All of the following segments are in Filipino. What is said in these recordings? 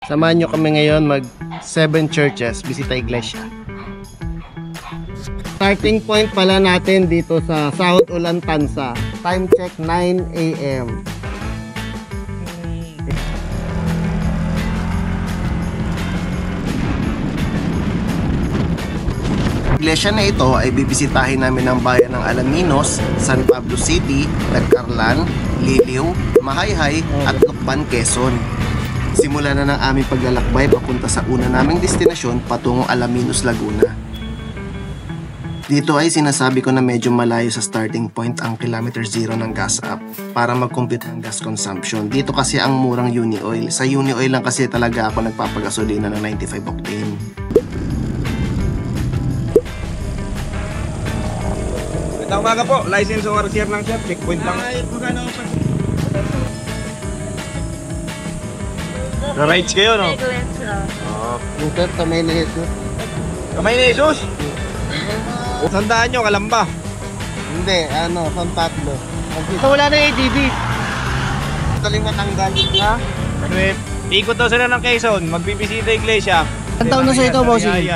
Samahan nyo kami ngayon mag 7 churches, bisita iglesia. Starting point pala natin dito sa South Ulantansa. Time check 9 AM. Iglesia na ito ay bibisitahin namin ang bayan ng Alaminos, San Pablo City, Nagcarlan, Liliw, Mahayhay at Lucban, Quezon. Simula na ng aming paglalakbay papunta sa una naming destinasyon patungong Alaminos, Laguna. Dito ay sinasabi ko na medyo malayo sa starting point ang kilometer 0 ng gas up para mag-compute ng gas consumption. Dito kasi ang murang uni oil. Sa uni oil lang kasi talaga ako nagpapagasolina ng 95 octane. Magandang umaga po, license o RCR lang sir, checkpoint lang. Na-rides kayo, no? Ito, tamay na ito. Kamay na Jesus! Sandaan nyo, Kalamba. Hindi, San Pablo. Wala na yung ATV. Taling matanggal. Ha? Ikot daw sila ng Quezon, magbibisita iglesia. Ang taon na sa ito, bossing?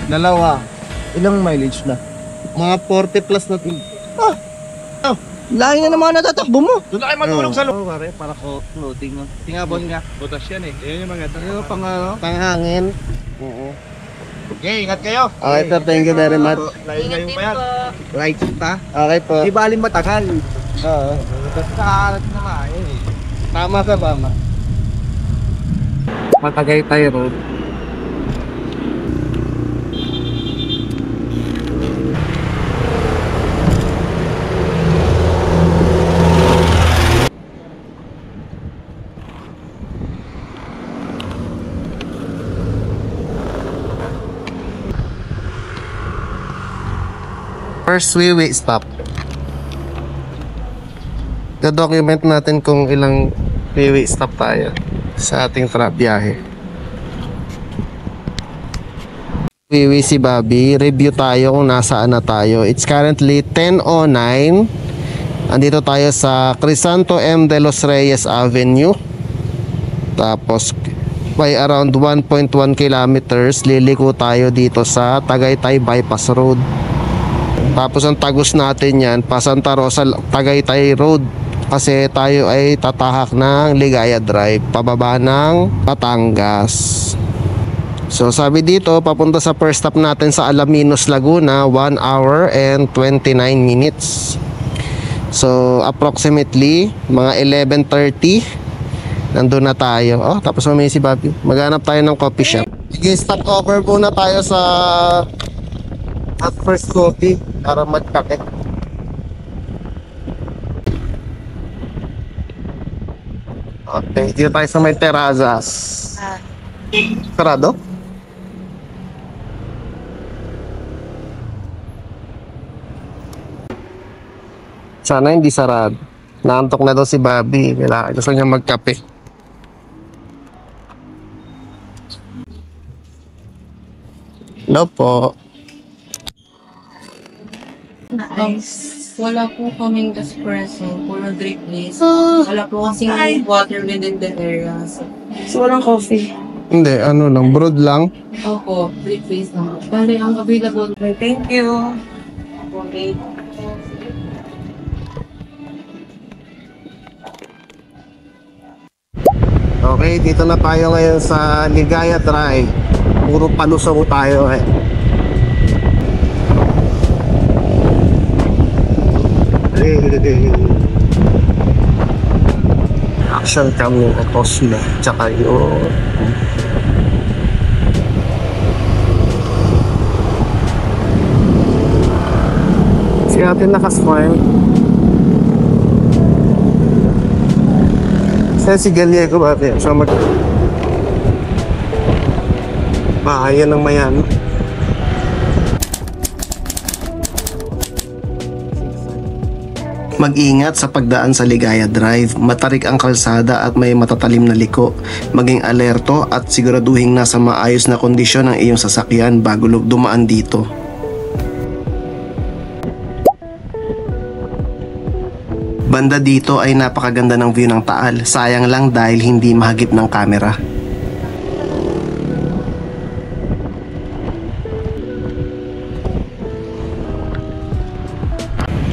Dalawa. Ilang mileage na? Mga 40 plus na ito. Layo na naman natatakbo mo. Doon na kayo matulog sa loob. Pare, para ko floating mo. Tingabon nga. Butas yan eh. Yun yung mga Panghangin. Oo. Okay, ingat kayo. Okay, sir. Thank you very much. Layo ngayon pa yan. Right pa. Okay po. Di baling matagal. Oo. Nakahalat naman eh. Tama ka ba, ma? Matagaytay Road. First we stop. Da-document natin kung ilang freeway stop tayo sa ating biyahe. Freeway si Bobby. Review tayo kung nasaan na tayo. It's currently 10:09. Andito tayo sa Crisanto M. de los Reyes Avenue. Tapos by around 1.1 kilometers liliko tayo dito sa Tagaytay Bypass Road. Tapos ang tagos natin yan pa Santa Rosa Tagaytay Road kasi tayo ay tatahak ng Ligaya Drive pababa ng Batangas. So sabi dito papunta sa first stop natin sa Alaminos, Laguna, 1 hour and 29 minutes. So approximately mga 11:30 nandun na tayo. Oh, tapos may si Bobby. Maghanap tayo ng coffee shop. Sige, stop over muna tayo sa at first coffee para magkape. Okay, dito tayo sa may terrazas. Sarado? Sana hindi sarado. Naantok na daw si Bobby. Kailangan gusto niya magkape. Hello po. Wala po kaming espresso, puro drip please. Wala po kasing water within the area. So walang coffee. Hindi, lang, broad lang. Opo, drip please lang. Bali, ang available. Thank you. Okay. Okay, dito na tayo ngayon sa Ligaya Drive. Puro palusong tayo eh. Action cam yung Otosme tsaka yung si atin nakasmile. Si Gallego ba? So bahayan ng mayan. Mag-ingat sa pagdaan sa Ligaya Drive. Matarik ang kalsada at may matatalim na liko. Maging alerto at siguraduhin nasa maayos na kondisyon ang iyong sasakyan bago dumaan dito. Banda dito ay napakaganda ng view ng Taal. Sayang lang dahil hindi mahagip ng kamera.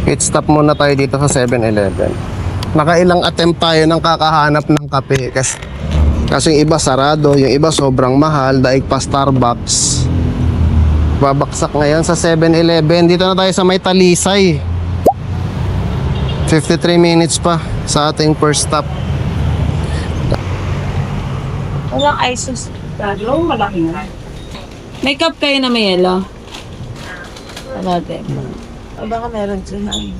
Pit stop muna tayo dito sa 7-Eleven. Nakailang attempt tayo ng kakahanap ng kape kasi yung iba sarado, yung iba sobrang mahal, daig pa Starbucks. Babaksak ngayon sa 7-Eleven. Dito na tayo sa may Talisay. 53 minutes pa sa ating first stop. Walang ice lalo, malaki na. May cup kayo na may yellow? Wala din. Baka meron dyan.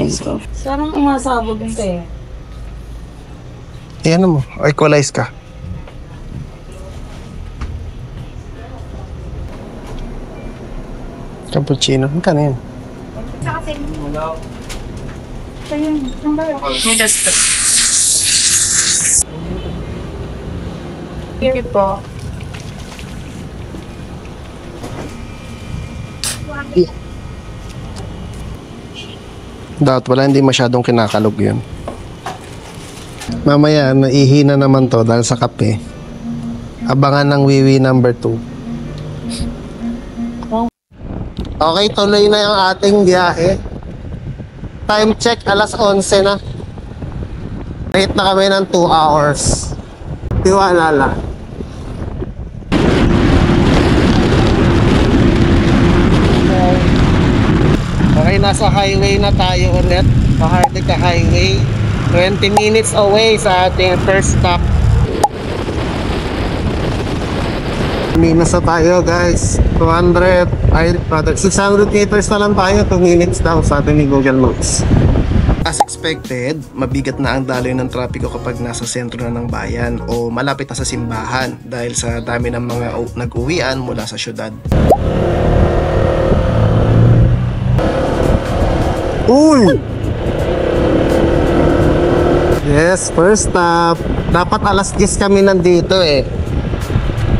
Ice coffee. Sarang umasabog yung tayo. Ayan mo, equalize ka. Cappuccino, magkano yan? Thank you po. Dapat wala, hindi masyadong kinakalog yun. Mamaya, naihina naman to dahil sa kape. Abangan ng Wiwi number 2. Okay, tuloy na yung ating biyahe. Time check, alas 11 na. Late na kami ng 2 hours. Tiwala lang. Okay, nasa highway na tayo ulit. Paharlika Highway. 20 minutes away sa ating first stop. Minus na tayo guys. 600 meters na lang tayo. 2 minutes daw sa ating ni Google Maps. As expected, mabigat na ang daloy ng trapiko kapag nasa sentro na ng bayan o malapit na sa simbahan dahil sa dami ng mga nag-uwian mula sa syudad. Uy! Yes, first stop. Dapat alas 10 kami nandito eh.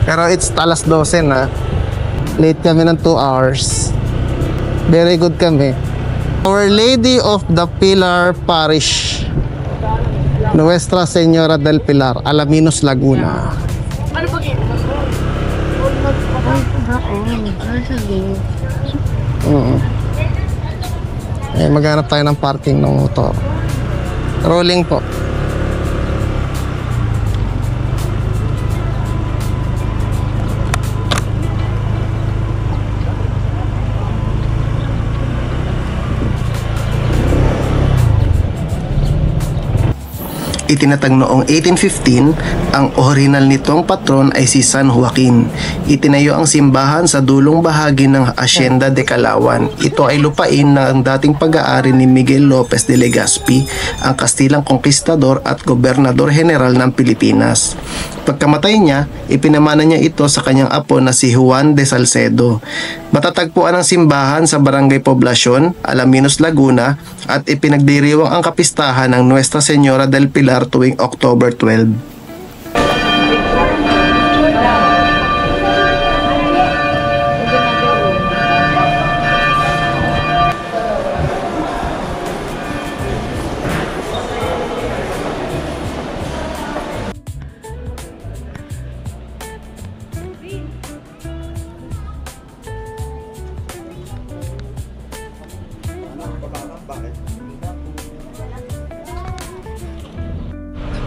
Pero it's alas 12 na. Late kami ng 2 hours. Very good kami. Our Lady of the Pilar Parish, Nuestra Señora del Pilar, Alaminos, Laguna. Eh, maghanap tayo ng parking ng motor. Rolling po. Itinatag noong 1815, ang original nitong patron ay si San Joaquin. Itinayo ang simbahan sa dulong bahagi ng Hacienda de Calauan. Ito ay lupain ng dating pag-aari ni Miguel Lopez de Legazpi, ang Kastilang Konkistador at Gobernador General ng Pilipinas. Pagkamatay niya, ipinamana niya ito sa kanyang apo na si Juan de Salcedo. Matatagpuan ang simbahan sa Barangay Poblacion, Alaminos, Laguna, at ipinagdiriwang ang kapistahan ng Nuestra Señora del Pilar tuwing October 12.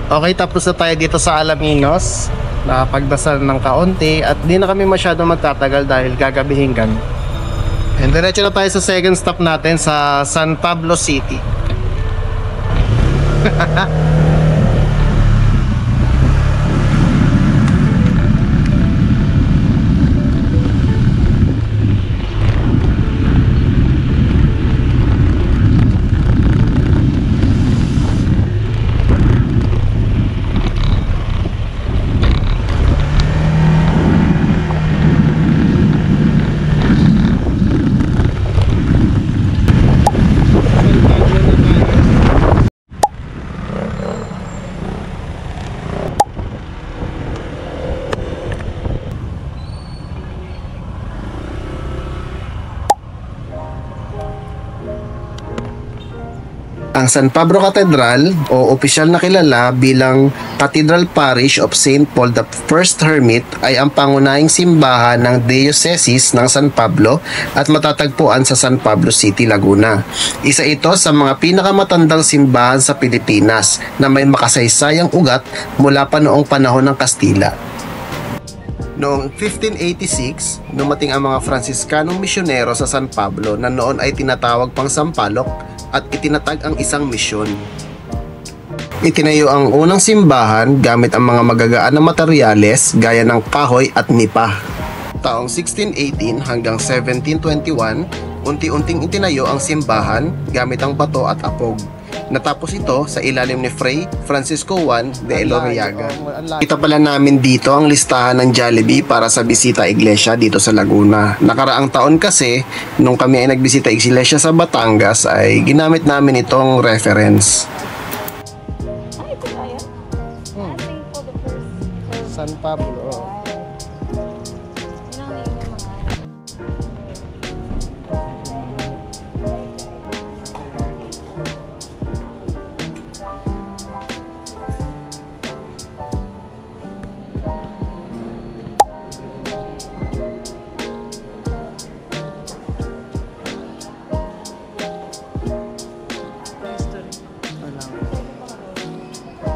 Okay, tapos na tayo dito sa Alaminos. Nakapagdasal ng kaunti at di na kami masyado magtatagal dahil gagabihin kami. And diretso na tayo sa second stop natin sa San Pablo City. Ang San Pablo Cathedral o opisyal na kilala bilang Cathedral Parish of St. Paul the First Hermit ay ang pangunahing simbahan ng Diocese ng San Pablo at matatagpuan sa San Pablo City, Laguna. Isa ito sa mga pinakamatandang simbahan sa Pilipinas na may makasaysayang ugat mula pa noong panahon ng Kastila. Noong 1586, dumating ang mga Fransiskanong misyonero sa San Pablo na noon ay tinatawag pang Sampaloc at itinatag ang isang misyon. Itinayo ang unang simbahan gamit ang mga magagaan na materyales gaya ng kahoy at nipa. Taong 1618 hanggang 1721, unti-unting itinayo ang simbahan gamit ang bato at apog. Natapos ito sa ilalim ni Fray Francisco Juan de Elorriaga. Kita pala namin dito ang listahan ng Jollibee para sa bisita iglesia dito sa Laguna. Nakaraang taon kasi, nung kami ay nagbisita iglesia sa Batangas, ay ginamit namin itong reference. San Pablo.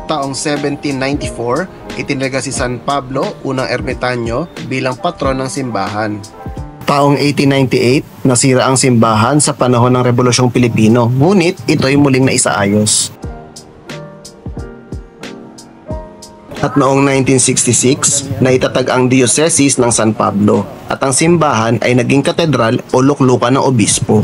Taong 1794, itinaga si San Pablo, unang ermitanyo, bilang patron ng simbahan. Taong 1898, nasira ang simbahan sa panahon ng Rebolusyong Pilipino, ngunit ito'y muling naisaayos. At noong 1966, naitatag ang Diocese ng San Pablo at ang simbahan ay naging katedral o luklukan ng obispo.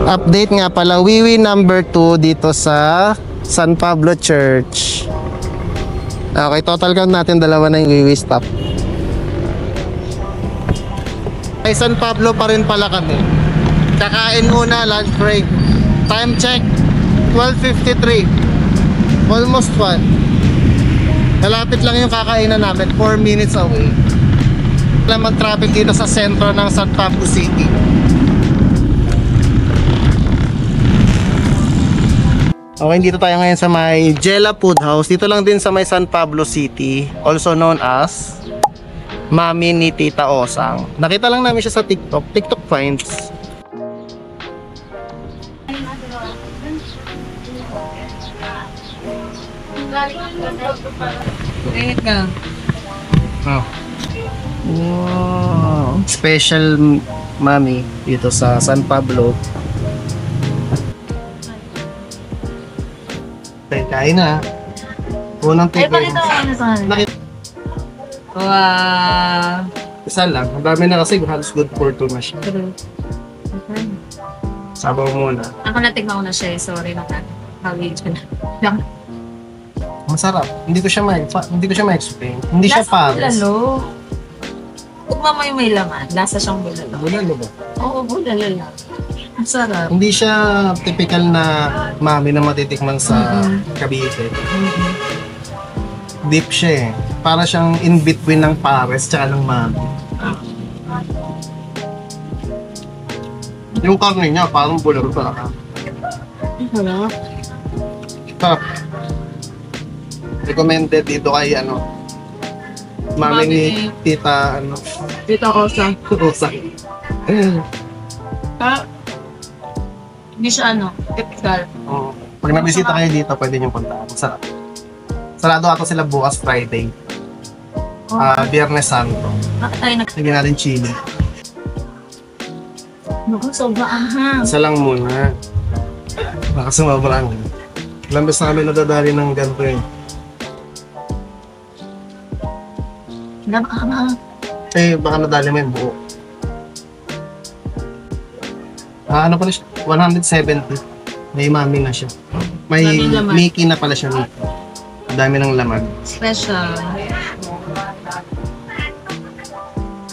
Update nga pala, wiwi number 2 dito sa San Pablo Church. Okay, total count natin dalawa na yung wiwi stop. Ay, San Pablo pa rin pala kami. Kakain muna, lunch break. Time check, 12:53. Almost 1. Malapit lang yung kakainan namin, 4 minutes away. Wala mag-traffic dito sa sentro ng San Pablo City. Okay, dito tayo ngayon sa may Jella Food House. Dito lang din sa may San Pablo City, also known as Mami ni Tita Osang. Nakita lang namin siya sa TikTok finds. Ingat ka. Oh. Wow. Special Mami dito sa San Pablo. Kain na. Unang Ay, tubig. pakita ko na sa kanila. Wow. Isa lang. Ang dami na kasi halos good for 2 na siya. Sabaw muna. Ako natignan ko na siya eh. Sorry na ka. Video na. Masarap. Hindi ko siya ma-explain. Hindi siya pares. Bulalo. Tugma mo yung may laman. Lasa siyang bulalo. Bulalo ba? Oo, bulalo lang. Ang sarap. Hindi siya typical na mami na matitikman sa Cavite. Deep siya eh. Para siyang in between ng pares tsaka ng mami. Yung karne niya parang bulalo talaga. Sarap. Sarap. Recommended dito kay mami ni Tita Tita Osa. Rosa. Hindi siya typical. Oh. Pag nabisita kayo dito, pwede niyong puntaan. Sarap. Sarado ato sila bukas Friday. Biyernes Santo. Bakit tayo Lagyan natin chili. Naku, sobrang ahang. Isa lang muna. Baka sumabrang. Ilang beses na kami nadadali ng ganito eh. Napakahang. Baka nadali mo yung buo. Ano pala siya? 170. May mami na siya. May Daming laman. Mickey na pala siya. Mickey. Ang dami ng laman. Special.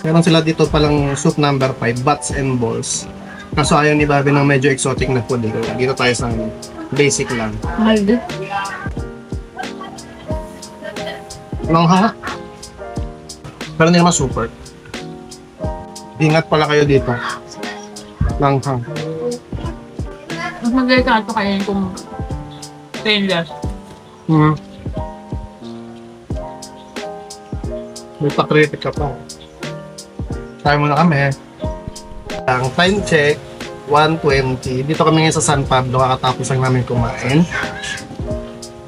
Meron sila dito palang soup number 5, bats and balls. Kaso ayaw ni Bobby ng medyo exotic na food. Dito tayo sa basic lang. Mahal din. Langhang. Pero hindi naman super. Ingat pala kayo dito. Langhang. Mas magagato kayo kung stainless. May pa-critic ka pa. Tayo muna kami. Ang time check, 1:20. Dito kami ngayon sa San Pablo, kakatapos lang namin kumain.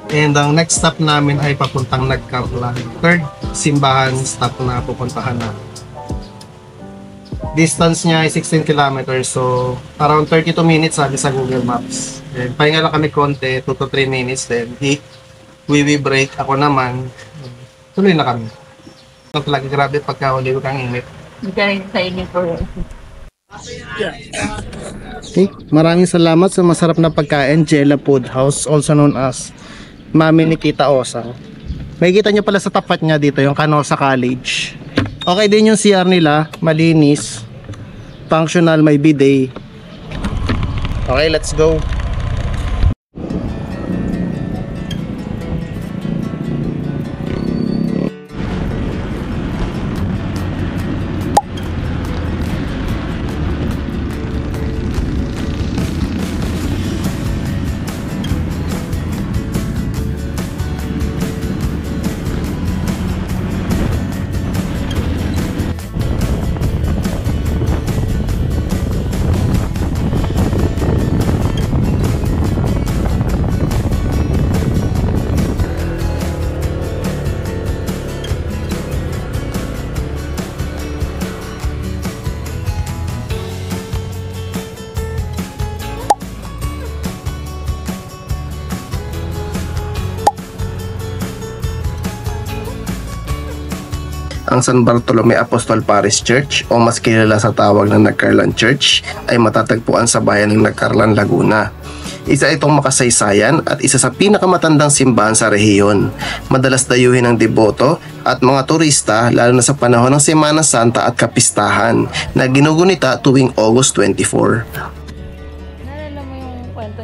And ang next stop namin ay papuntang Nagcarlan. Third simbahan stop na pupuntahan na. Distance niya ay 16 kilometers, so around 32 minutes sabi sa Google Maps. And pahinga lang kami konti, 2 to 3 minutes, then we break. Ako naman, tuloy na kami. Ito talaga grabe pagka-uli ko kang init. Magaling sa inyo for Okay, maraming salamat sa masarap na pagkain, Jella Food House, also known as Mami ni Tita Osang. Makikita nyo pala sa tapat niya dito yung Canosa College. Okay din yung CR nila, malinis, functional, may bidet. Okay, let's go. Ang San Bartolome Apostol Parish Church o mas kilala sa tawag na Nagcarlan Church ay matatagpuan sa bayan ng Nagcarlan, Laguna. Isa itong makasaysayan at isa sa pinakamatandang simbahan sa rehiyon. Madalas dayuhin ng deboto at mga turista lalo na sa panahon ng Semana Santa at kapistahan na ginugunita tuwing August 24. naalala mo yung kwento.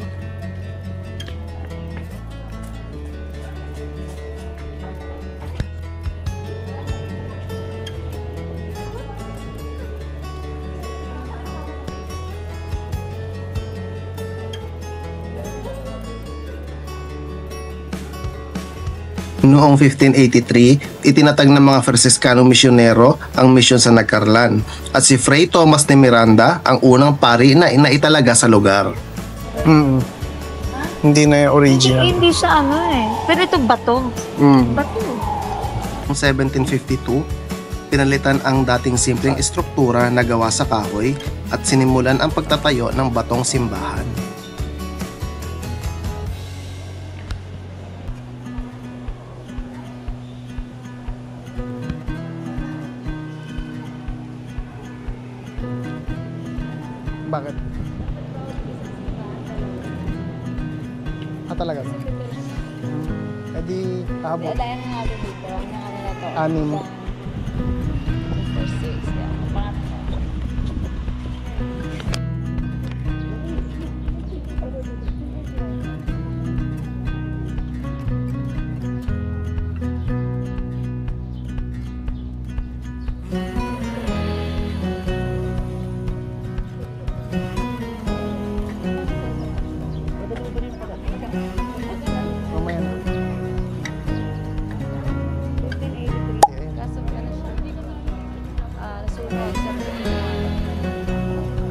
Noong 1583, itinatag ng mga Franciscanong misyonero ang misyon sa Nagcarlan at si Fray Tomas de Miranda ang unang pari na inaitalaga sa lugar. Hindi na yung original. Hindi siya ano eh. Pero ito bato. Bato. Noong 1752, pinalitan ang dating simpleng estruktura na gawa sa kahoy at sinimulan ang pagtatayo ng batong simbahan. Bakit? Talaga? Eh di, tabo. Dahil nga dito. Ang nila to. Anim. For 6. Mamaya na. 1583. Kaso ano siya? Nasulat sa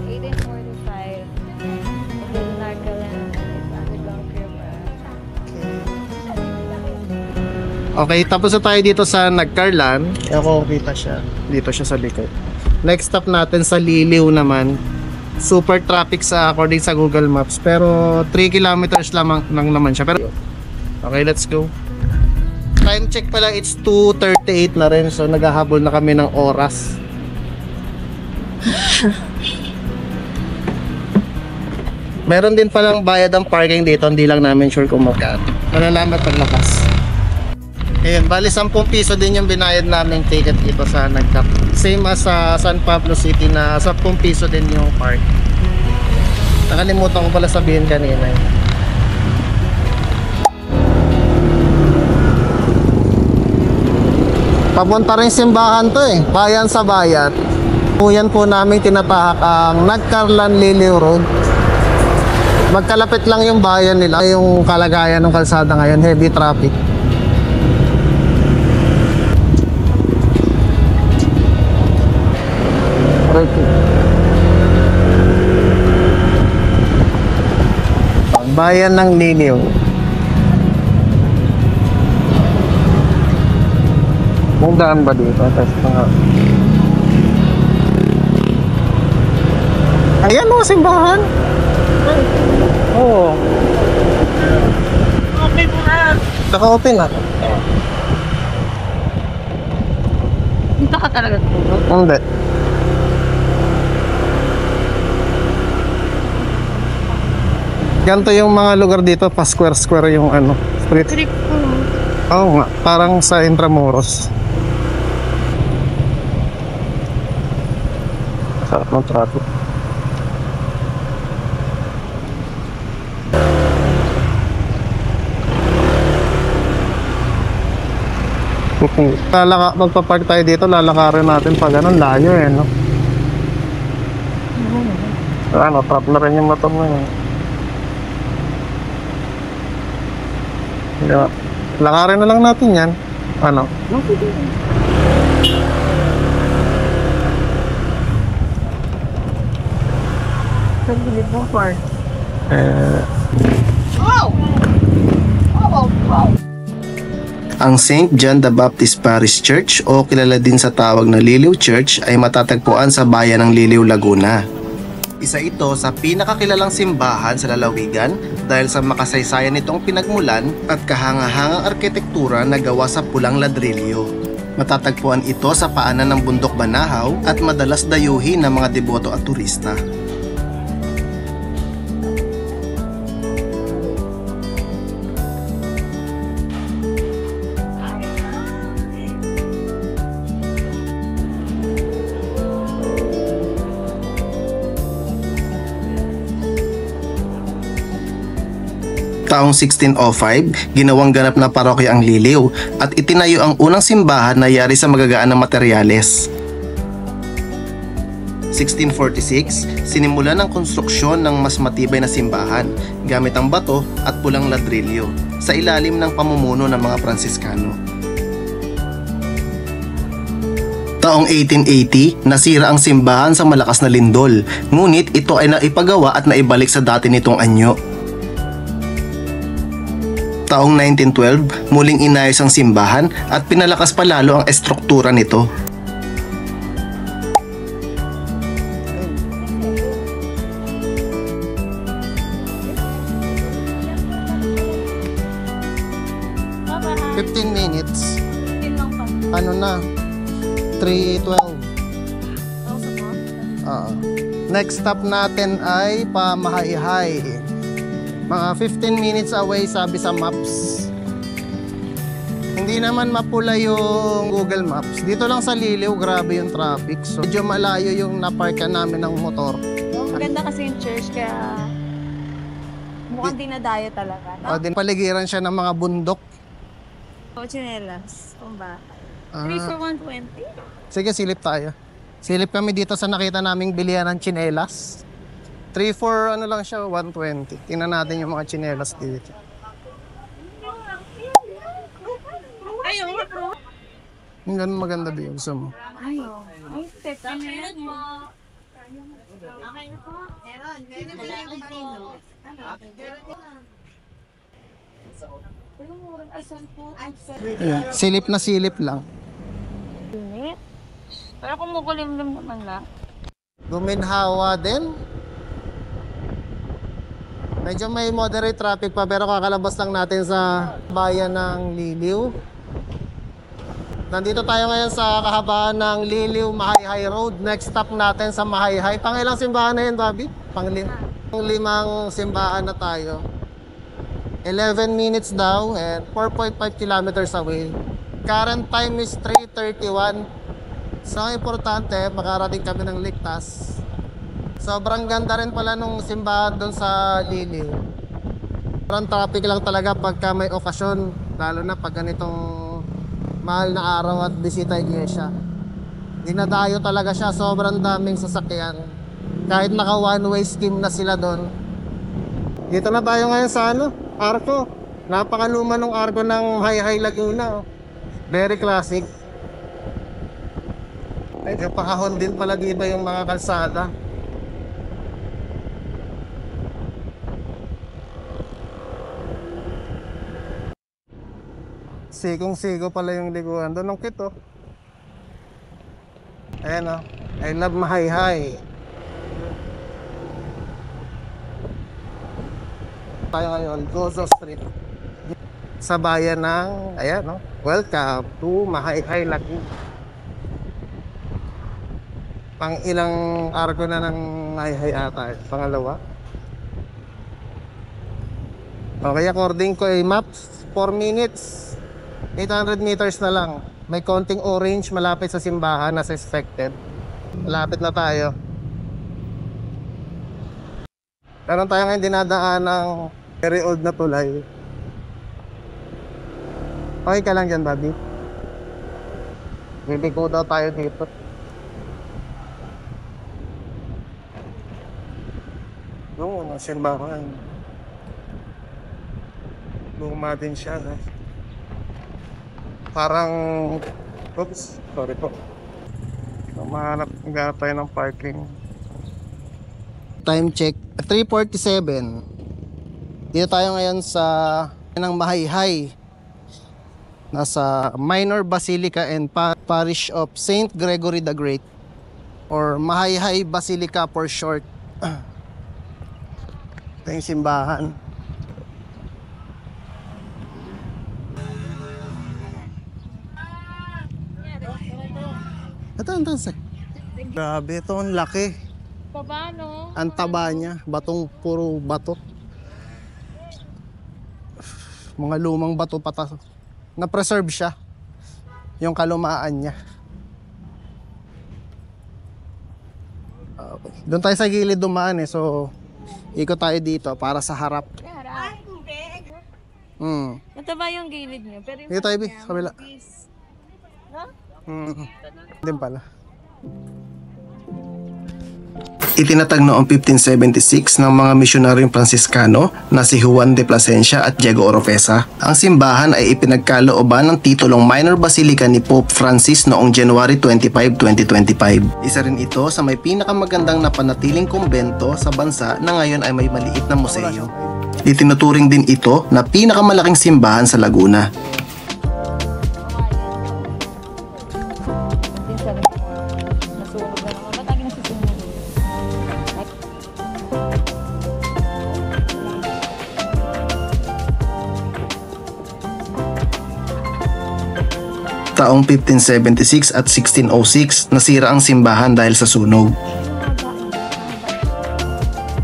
1845. The Nagcarlan is underground river. Okay, tapos na tayo dito sa Nagcarlan. Ako kita siya. Dito siya sa likod. Next stop natin sa Liliw naman. Super traffic sa according sa Google Maps. Pero 3 kilometers lang naman siya. Pero okay, let's go. Time check pala, it's 2:38 na rin. So naghahabol na kami ng oras. Meron din palang bayad ang parking dito. Hindi lang namin sure kung magkano. Malalaman paglabas. Ayun, bali 10 piso din yung binayad namin ticket dito sa Nagcap. Same as sa San Pablo City na 10 piso din yung park. Nakalimutan ko pala sabihin kanina. Papunta rin simbahan to eh. Bayan sa bayan. Yan po namin tinatahak ang Nagcarlan Liliw Road. Magkalapit lang yung bayan nila. Yung kalagayan ng kalsada ngayon, heavy traffic. Bayan ng Liliw. Kung daan ba dito? Test nga. Ayan o, simbahan. Oo. Okay po na. Naka-open na. Dito ka talaga. Hindi. Ganito yung mga lugar dito, pa square-square yung ano, street. Trip po. Oo nga, parang sa Intramuros. Sarap ng traffic. Magpapark tayo dito, lalakarin natin pag ganun, layo eh, no? Ano, trap na rin yung motor mo yun. Yeah. Lakarin na lang natin yan. Ano? Sabi mo, Park. Ang St. John the Baptist Parish Church o kilala din sa tawag na Liliw Church ay matatagpuan sa bayan ng Liliw, Laguna. Isa ito sa pinakakilalang simbahan sa lalawigan dahil sa makasaysayan nitong pinagmulan at kahanga-hangang arkitektura na gawa sa pulang ladrilyo. Matatagpuan ito sa paanan ng Bundok Banahaw at madalas dayuhin ng mga deboto at turista. Taong 1605, ginawang ganap na parokya ang Liliw at itinayo ang unang simbahan na yari sa magagaan na materyales. 1646, sinimulan ang konstruksyon ng mas matibay na simbahan gamit ang bato at pulang ladrilyo sa ilalim ng pamumuno ng mga Pransiskano. Taong 1880, nasira ang simbahan sa malakas na lindol, ngunit ito ay naipagawa at naibalik sa dati nitong anyo. Taong 1912, muling inayos ang simbahan at pinalakas pa lalo ang estruktura nito. Bye-bye. 15 minutes. Yun lang pa. Ano na? 3:12. Next stop natin ay Pamahayhay. Mga 15 minutes away sabi sa maps. Hindi naman mapula yung Google Maps. Dito lang sa Liliw, grabe yung traffic. So medyo malayo yung naparkan namin ng motor. Maganda kasi yung church kaya mukhang dinadayo talaga. O din paligiran siya ng mga bundok. O, chinelas. Kung ba? 3 Ah, for 120? sige, silip tayo. Silip kami dito sa nakita naming bilihan ng tsinelas. 3 for ano lang siya, 120. Tingnan natin yung mga tsinelas dito. Ayaw, bro. Yung ganun maganda ba yung gusto mo? Ayaw. Ay, teka. Meron mo. Ayan, silip na silip lang. Pero kung mukulimlim naman lang. Guminhawa din. Medyo may moderate traffic pa pero kakalabas lang natin sa bayan ng Liliw. Nandito tayo ngayon sa kahabaan ng Liliw Mahayhay Road. Next stop natin sa Mahayhay. Pangilang simbahan na yun, Bobby? Panglimang simbahan na tayo. 11 minutes daw and 4.5 kilometers away. Current time is 3:31. So, ang importante, makarating kami ng ligtas. Sobrang ganda rin pala nung simbahan doon sa Liliw. Parang traffic lang talaga pagka may okasyon, lalo na pag ganitong mahal na araw at bisita iglesia. Dinadayo talaga siya, sobrang daming sasakyan. Kahit naka one-way scheme na sila doon. Dito na tayo ngayon sa Arco. Napakaluma ng Arco ng Hayhay Laguna. Very classic. Medyo pakahon din pala dito yung mga kalsada. Sigong-sigo pala yung liguan doon. Ang cute oh. Ayan oh. I love Mahayhay. Tayo ngayon, Gozo Street. Sa bayan ng, ayan no, welcome to Mahayhay Laguna. Pang ilang arko na ng Mahayhay ata, pangalawa. Okay, according ko ay maps, 4 minutes, 800 meters na lang. May konting orange malapit sa simbahan as expected. Malapit na tayo. Meron tayo ngayon dinadaan ng very old na tulay. Okay ka lang dyan, Bobby? Bibigo daw tayo dito. Oo, simbahan. Luma din siya. Parang, oops, sorry po. Mahanap nga tayo ng parking. Time check, 3:47. Dito tayo ngayon sa ng Mahayhay. Nasa Minor Basilica and Parish of Saint Gregory the Great, or Mahayhay Basilica for short. Ito yung simbahan. Ito. Grabe, ito ang laki. Paano? Ang taba niya, batong puro bato. Mga lumang bato patas. Na-preserve siya. Yung kalumaan niya. Okay. Doon tayo sa gilid dumaan eh. So, ikot tayo dito para sa harap. Mataba yung gilid niyo. Pero yung Dito tayo, Bi. Sa kabila. Ha? Din pala. Itinatag noong 1576 ng mga misyonaryong Fransiskano na si Juan de Plasencia at Diego Oropesa. Ang simbahan ay ipinagkalooban ng titulong Minor Basilica ni Pope Francis noong January 25, 2025. Isa rin ito sa may pinakamagandang napanatiling kumbento sa bansa na ngayon ay may maliit na museo. Itinuturing din ito na pinakamalaking simbahan sa Laguna. Nasunog na naman. Ba't lagi nasusunog? Taong 1576 at 1606 nasira ang simbahan dahil sa sunog.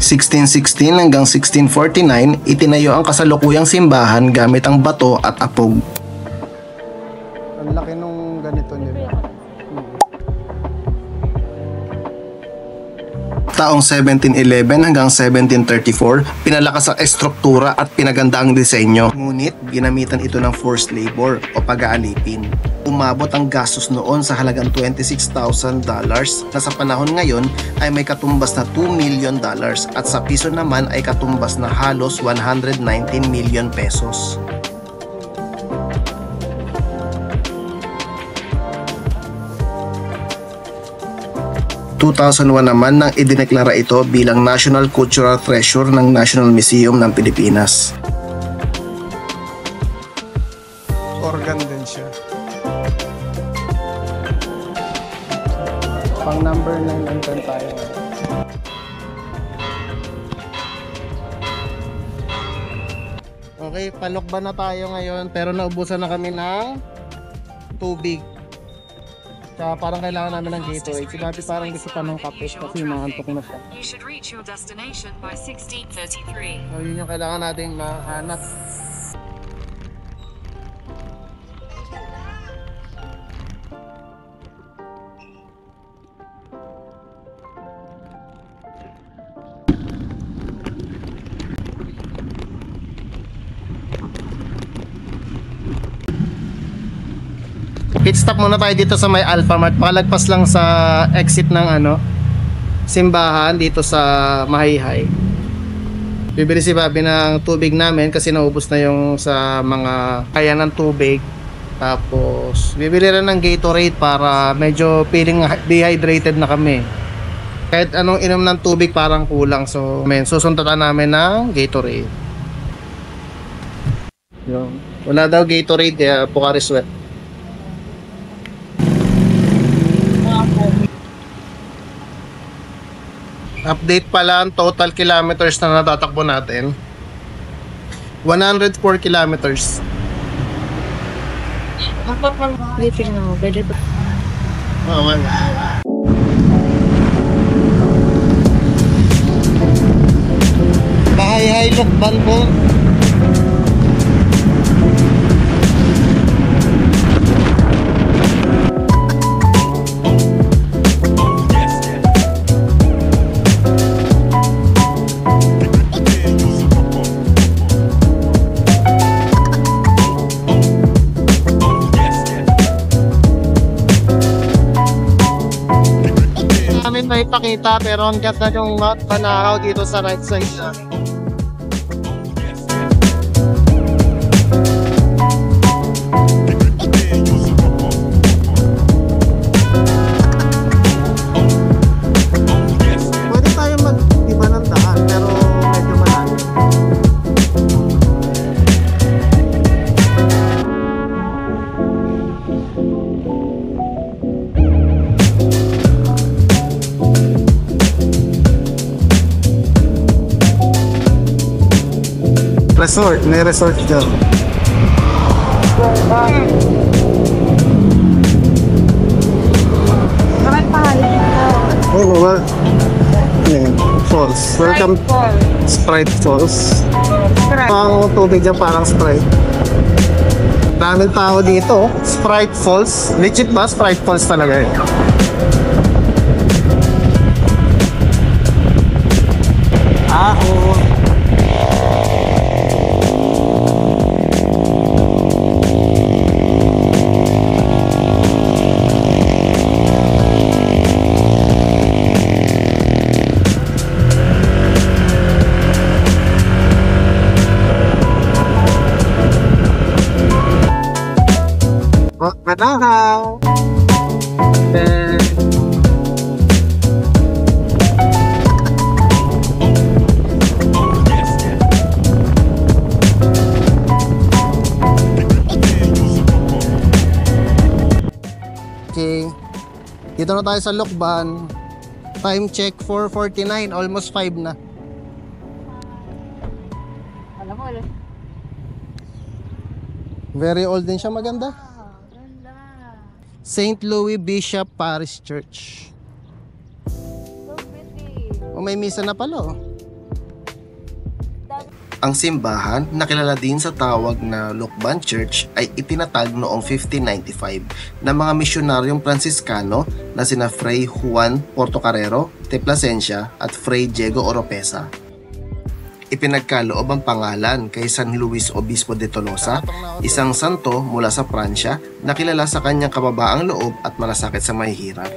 1616 hanggang 1649 itinayo ang kasalukuyang simbahan gamit ang bato at apog. Ang laki nung ganito nila. Taong 1711 hanggang 1734, pinalakas ang estruktura at pinaganda ang disenyo. Ngunit, ginamitan ito ng forced labor o pag-aalipin. Umabot ang gastos noon sa halagang $26,000 na sa panahon ngayon ay may katumbas na $2 million at sa piso naman ay katumbas na halos 119 million pesos. 2001 naman nang idineklara ito bilang National Cultural Treasure ng National Museum ng Pilipinas. Organ din siya. Pang number 9 and 10 tayo. Okay, palokba na tayo ngayon pero naubusan na kami ng tubig. Kaya parang kailangan namin ng Gatorade. Si Bobby parang gusto pa ng kape kasi maantok na siya. You should reach your destination by 16:33. So yun yung kailangan nating mahanap. Pit stop muna tayo dito sa may Alphamart. Pakalagpas lang sa exit ng simbahan dito sa Mahayhay. Bibili si Bobby ng tubig namin kasi naubos na yung sa mga kaya ng tubig. Tapos bibili rin ng Gatorade para medyo feeling dehydrated na kami. Kahit anong inom ng tubig parang kulang. So susundatan namin ng Gatorade. Yung, wala daw Gatorade kaya Pocari Sweat. Update pala ang total kilometers na natatakbo natin. 104 kilometers. Waiting na mo. Pwede to. Oo, man. Mahayhay Lokban po. May pakita pero ang ganda yung panakaw dito sa right side na. Pwede tayo mag-iba ng daan pero medyo malayo. Resort, may resort dyan. Oh, well, falls. Welcome Sprite Falls. Ang tubig dyan parang Sprite. Daming tao dito. Sprite Falls. Legit ba? Sprite Falls talaga eh. Manahaw. Okay. Dito na tayo sa Lokban. Time check 4:49, almost 5 na. Alam mo, Very old din siya, maganda. St. Louis Bishop Parish Church. O may misa na pala oh. Ang simbahan, na kilala din sa tawag na Lokban Church, ay itinatag noong 1595 ng mga misyonaryong Franciscano na sina Fray Juan Portocarrero de Plasencia at Fray Diego Oropesa. Ipinagkaloob ang pangalan kay San Luis Obispo de Tolosa, isang santo mula sa Pransya na kilala sa kanyang kababaang loob at malasakit sa mahihirap.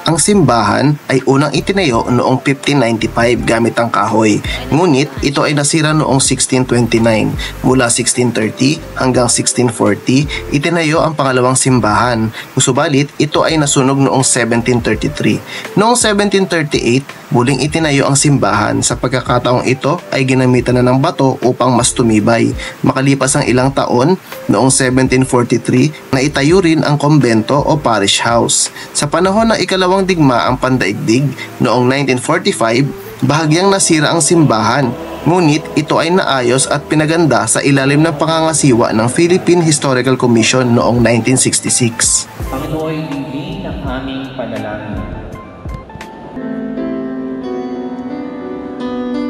Ang simbahan ay unang itinayo noong 1595 gamit ang kahoy, ngunit ito ay nasira noong 1629. Mula 1630 hanggang 1640, itinayo ang pangalawang simbahan, subalit ito ay nasunog noong 1733. Noong 1738, muling itinayo ang simbahan. Sa pagkakataong ito ay ginamitan na ng bato upang mas tumibay. Makalipas ang ilang taon, noong 1743, naitayo rin ang kombento o parish house. Sa panahon ng ikalawang digmaang pandaigdig, noong 1945, bahagyang nasira ang simbahan. Ngunit ito ay naayos at pinaganda sa ilalim ng pangangasiwa ng Philippine Historical Commission noong 1966. Panginoon, hindi ng aming panalangin.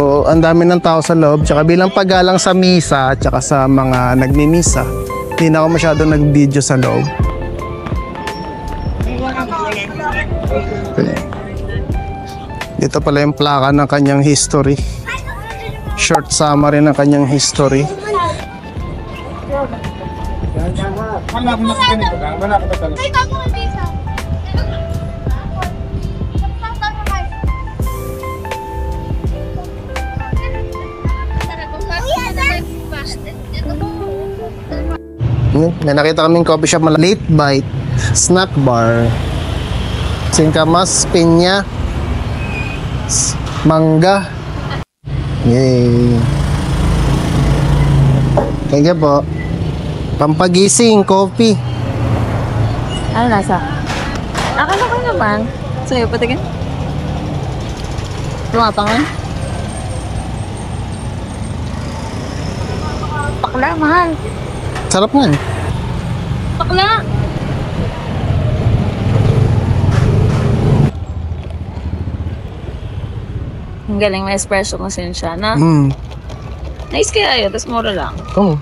So, ang dami ng tao sa loob, tsaka bilang paggalang sa misa, tsaka sa mga nagmimisa, hindi na ako masyadong nag-video sa loob. Okay. Dito pala yung plaka ng kanyang history. Short summary ng kanyang history. May nakita kaming coffee shop, late bite, snack bar, singkamas, pinya, mangga. Yay! Thank you po. Pampagising, coffee. Ano nasa? Akala ko naman. Sa'yo, patigin. Tumatangan. Pakla, mahal. Sarap nga eh. Pakla! Ang galing, may espresso kasi siya, na? Nice kaya yun, tapos mura lang. Oh.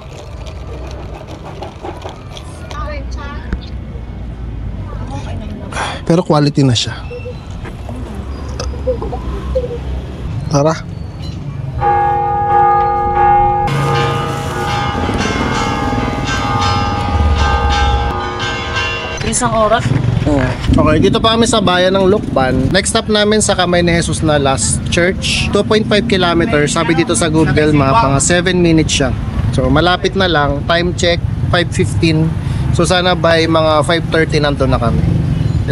Pero quality na siya. Tara. Isang oras. Okay, dito pa kami sa bayan ng Lukban. Next stop namin sa Kamay ni Jesus na Last Church. 2.5 kilometers. Sabi dito sa Google Map, mga 7 minutes siya. So, malapit na lang. Time check, 5:15. So, sana by mga 5:30 nandun na kami.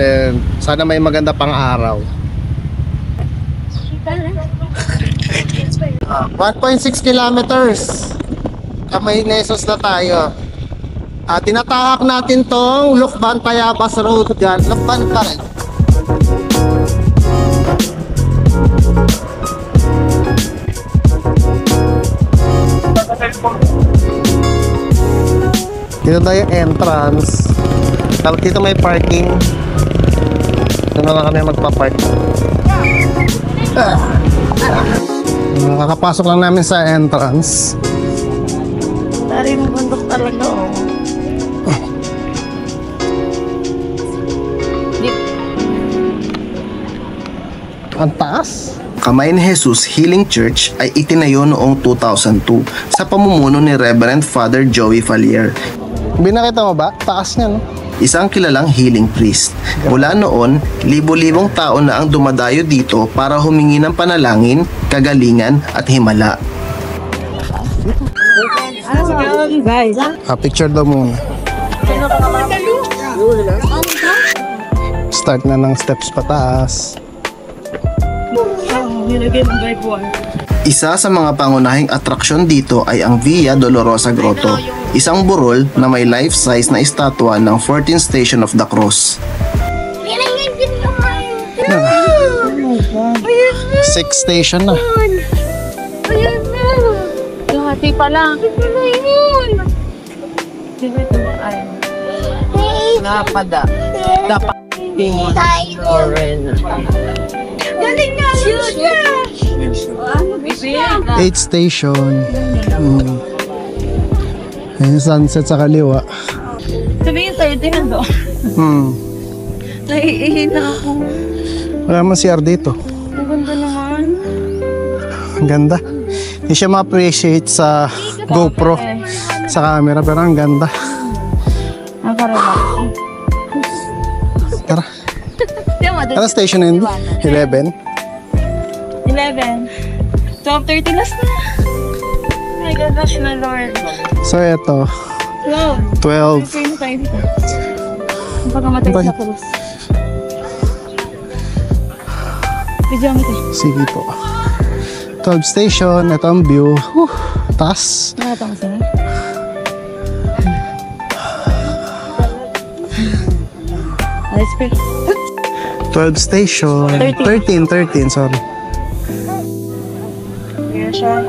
And sana may maganda pang araw. 1.6 kilometers. Kamay ni Jesus na tayo. Tinatahak natin tong Lukban Tayabas Road dyan. Lukban pa rin. Dito tayo yung entrance. Tapos dito may parking. Dito na lang kami magpa-park. Nakakapasok lang namin sa entrance. Dari ng bundok talaga, oh. Ang taas. Kamay ni Jesus Healing Church ay itinayo noong 2002 sa pamumuno ni Reverend Father Joey Fallier, Binakita mo ba? Taas niya, no? isang kilalang healing priest. Mula noon, libo-libong tao na ang dumadayo dito para humingi ng panalangin, kagalingan at himala. Picture daw muna. Start na ng steps pataas. Isa sa mga pangunahing atraksyon dito ay ang Via Dolorosa Grotto, isang burol na may life-size na estatwa ng 14th Station of the Cross. 6 station na. Hati pa lang. Napada. Dapat. Galing na! Shoot na! 8 station. Ayun, sunset sa kaliwa. Sabihin tayo, tingnan to. Naiihin na ako. Wala man CR dito. Ang ganda naman. Ang ganda. Hindi siya ma-appreciate sa GoPro, sa camera, pero ang ganda. Nakarelax. Tara. Tara, station na yun? 11. 11. 12:30 last na. My gosh, my Lord. So, eto. 12. 12. Sino tayo dito? Ang pagkamatay sa krus. Video mo ito. Sige po. 12 station. Ito ang view. Taas. Nakatang sa'yo. Let's pick. 12 station. 13, sorry. Here siya.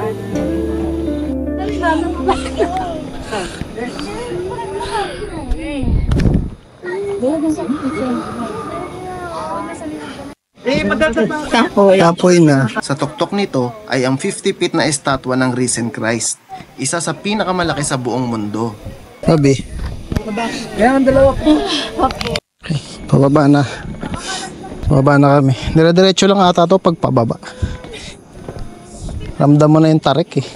Kapoy na. Sa tuktok nito ay ang 50 feet na estatwa ng Risen Christ, isa sa pinakamalaki sa buong mundo. Sabi. Kaya ang dalawa po. Pababa na. Baba na kami. Dire-diretso lang ata to pag pababa. Ramdam mo na yung tarik eh.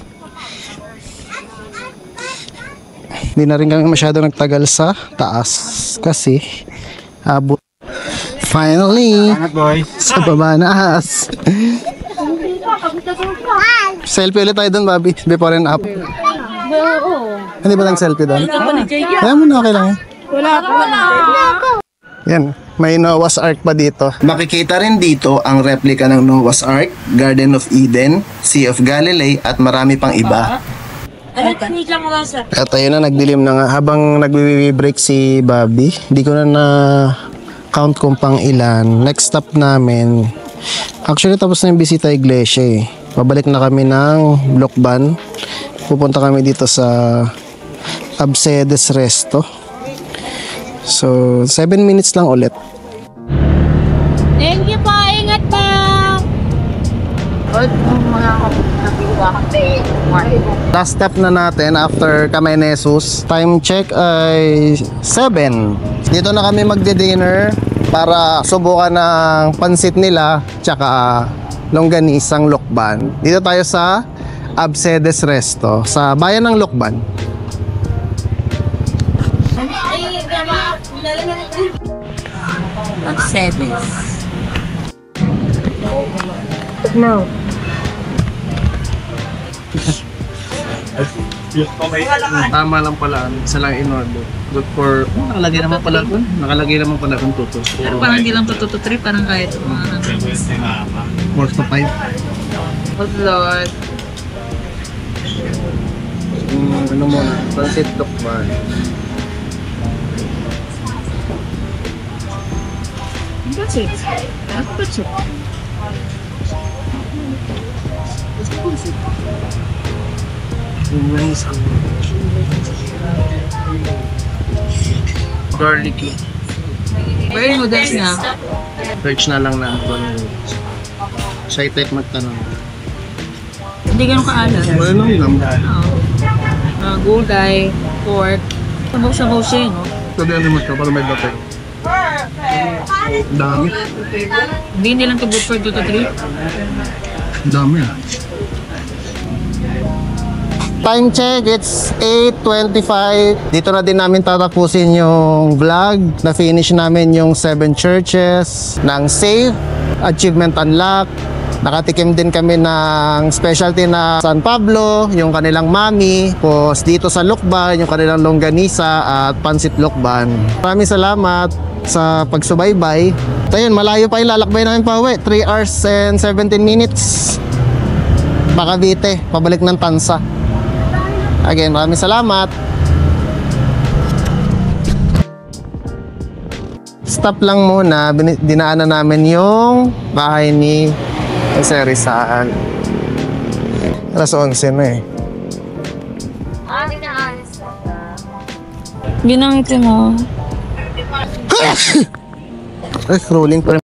Hindi na rin kami masyado nagtagal sa taas kasi abot. Finally, sa baba na as. Selfie ulit tayo doon, Bobby. Before and after. Hindi ba nag-selfie doon? Kaya mo na, okay lang yan. Yan, may Noah's Ark pa dito. Makikita rin dito ang replika ng Noah's Ark, Garden of Eden, Sea of Galilee at marami pang iba. At ayun na, nagdilim na nga. Habang nagwi-break si Bobby, hindi ko na count kung pang ilan. Next stop namin, actually tapos na yung bisita iglesia eh. Pabalik na kami ng Lokban. Pupunta kami dito sa Absedes Resto. So, 7 minutes lang ulit. Thank you po. Ingat pa. Last stop na natin after Camainesus. Time check ay 7. Dito na kami magdi-dinner para subukan ng pansit nila tsaka longganisang Lokban. Dito tayo sa Absedes Resto sa bayan ng Lokban. Absedes. No. Tama lang pala, isa lang in order. Good for, nakalagay naman pala kung tutos. Parang hindi lang to 3, parang kahit More to 5. Oh Lord. Ano muna, pansit Lokban. That's it. That's it. Garlicky. Where yung noodles na? Search na lang na shy type magtanong. Hindi ganun kaalat. Wala lang lang. Gulay, pork. Sabaw-sabaw siya, no? Sabi ano mo para may batay. Dami. Hindi lang to good for 2 to 3. Dami ah. Time check, it's 8:25. Dito na din namin tatapusin yung vlog. Na-finish namin yung 7 churches ng Save, Achievement Unlock. Nakatikim din kami ng specialty na San Pablo, yung kanilang mami. Tapos dito sa Lokban, yung kanilang longganisa at pansit Lokban. Maraming salamat sa pagsubaybay. So yun, malayo pa yung lalakbay namin pa uwi. 3 hours and 17 minutes. Cavite, pabalik ng Tansa. Again, maraming salamat. Stop lang muna, dinaanan namin yung bahay ni Sir Rizal. Alas 11 na eh. Ginangit mo. Ay, rolling pa rin.